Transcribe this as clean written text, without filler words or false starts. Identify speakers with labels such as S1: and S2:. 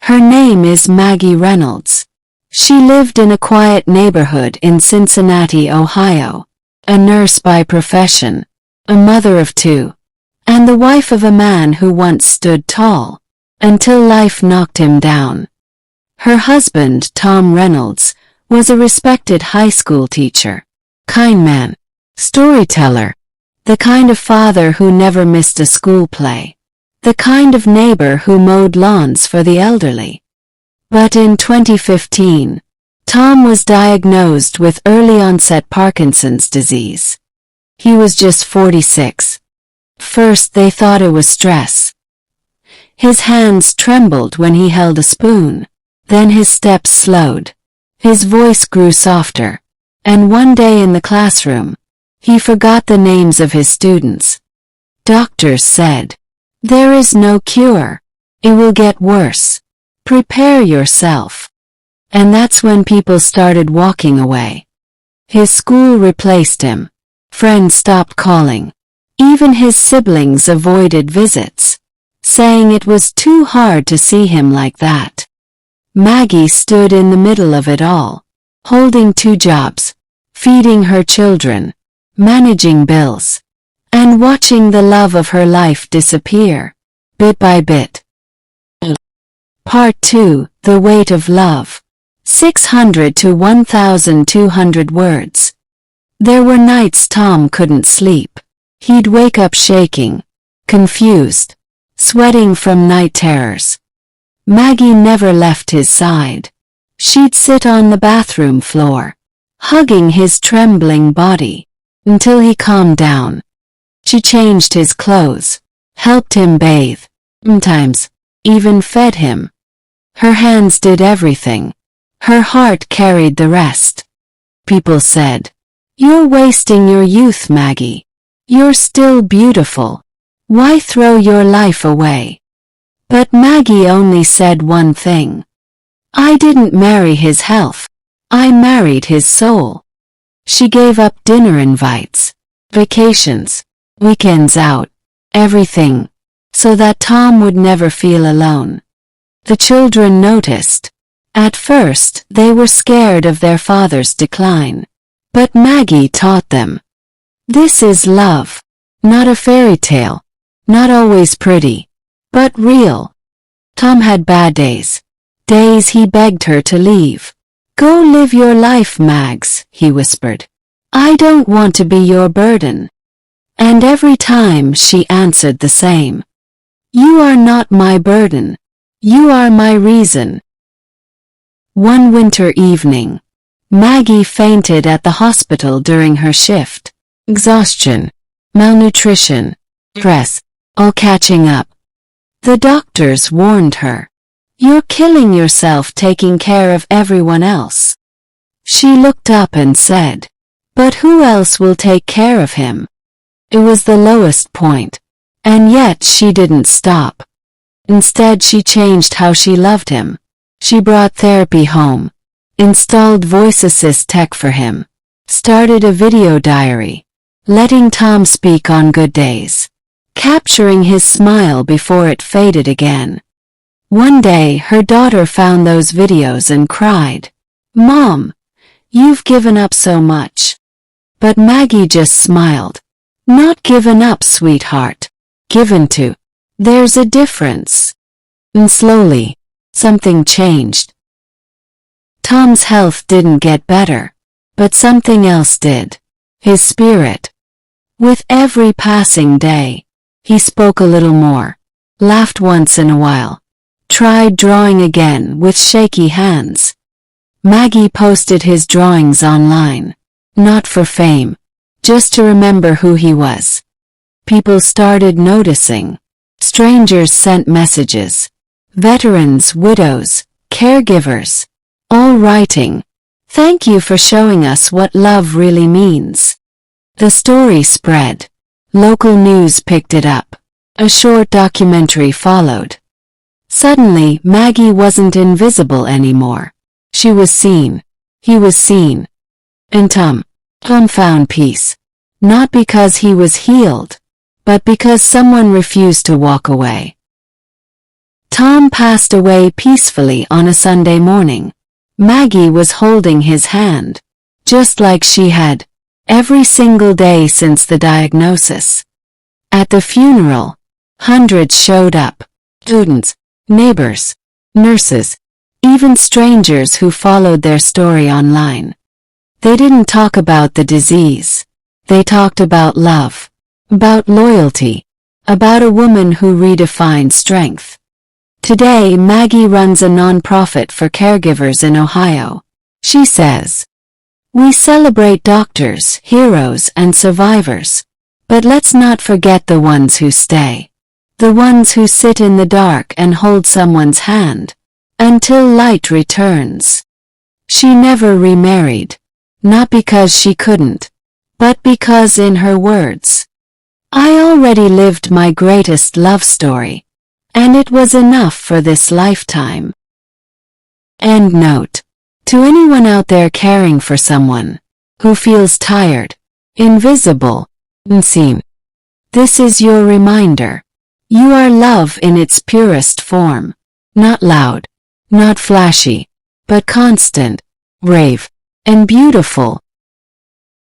S1: Her name is Maggie Reynolds. She lived in a quiet neighborhood in Cincinnati, Ohio, a nurse by profession, a mother of two, and the wife of a man who once stood tall, until life knocked him down. Her husband, Tom Reynolds, was a respected high school teacher, kind man, storyteller, the kind of father who never missed a school play, the kind of neighbor who mowed lawns for the elderly. But in 2015, Tom was diagnosed with early-onset Parkinson's disease. He was just 46. First they thought it was stress. His hands trembled when he held a spoon. Then his steps slowed. His voice grew softer. And one day in the classroom, he forgot the names of his students. Doctors said, "There is no cure. It will get worse. Prepare yourself." And that's when people started walking away. His school replaced him. Friends stopped calling. Even his siblings avoided visits, saying it was too hard to see him like that. Maggie stood in the middle of it all, holding two jobs, feeding her children, managing bills, and watching the love of her life disappear, bit by bit. Part 2, The Weight of Love. 600 to 1,200 words. There were nights Tom couldn't sleep. He'd wake up shaking, confused, sweating from night terrors. Maggie never left his side. She'd sit on the bathroom floor, hugging his trembling body, until he calmed down. She changed his clothes, helped him bathe, sometimes even fed him. Her hands did everything. Her heart carried the rest. People said, "You're wasting your youth, Maggie. You're still beautiful. Why throw your life away?" But Maggie only said one thing. "I didn't marry his health. I married his soul." She gave up dinner invites, vacations, weekends out, everything, so that Tom would never feel alone. The children noticed. At first, they were scared of their father's decline. But Maggie taught them. This is love. Not a fairy tale. Not always pretty. But real. Tom had bad days. Days he begged her to leave. "Go live your life, Mags," he whispered. "I don't want to be your burden." And every time she answered the same. "You are not my burden. You are my reason." One winter evening, Maggie fainted at the hospital during her shift. Exhaustion, malnutrition, stress, all catching up. The doctors warned her, "You're killing yourself taking care of everyone else." She looked up and said, "But who else will take care of him?" It was the lowest point, and yet she didn't stop. Instead, she changed how she loved him. She brought therapy home, installed voice assist tech for him, started a video diary, letting Tom speak on good days, capturing his smile before it faded again. One day her daughter found those videos and cried, "Mom, you've given up so much." But Maggie just smiled. "Not given up, sweetheart. Given to. There's a difference." And slowly, something changed. Tom's health didn't get better, but something else did. His spirit. With every passing day, he spoke a little more, laughed once in a while, tried drawing again with shaky hands. Maggie posted his drawings online, not for fame, just to remember who he was. People started noticing. Strangers sent messages. Veterans, widows, caregivers, all writing, "Thank you for showing us what love really means." The story spread. Local news picked it up. A short documentary followed. Suddenly, Maggie wasn't invisible anymore. She was seen. He was seen. And Tom found peace. Not because he was healed, but because someone refused to walk away. Tom passed away peacefully on a Sunday morning. Maggie was holding his hand, just like she had, every single day since the diagnosis. At the funeral, hundreds showed up. Students, neighbors, nurses, even strangers who followed their story online. They didn't talk about the disease. They talked about love, about loyalty, about a woman who redefined strength. Today, Maggie runs a nonprofit for caregivers in Ohio. She says, "We celebrate doctors, heroes, and survivors. But let's not forget the ones who stay. The ones who sit in the dark and hold someone's hand until light returns." She never remarried, not because she couldn't, but because, in her words, "I already lived my greatest love story, and it was enough for this lifetime." End note. To anyone out there caring for someone who feels tired, invisible, unseen, this is your reminder. You are love in its purest form. Not loud, not flashy, but constant, brave, and beautiful.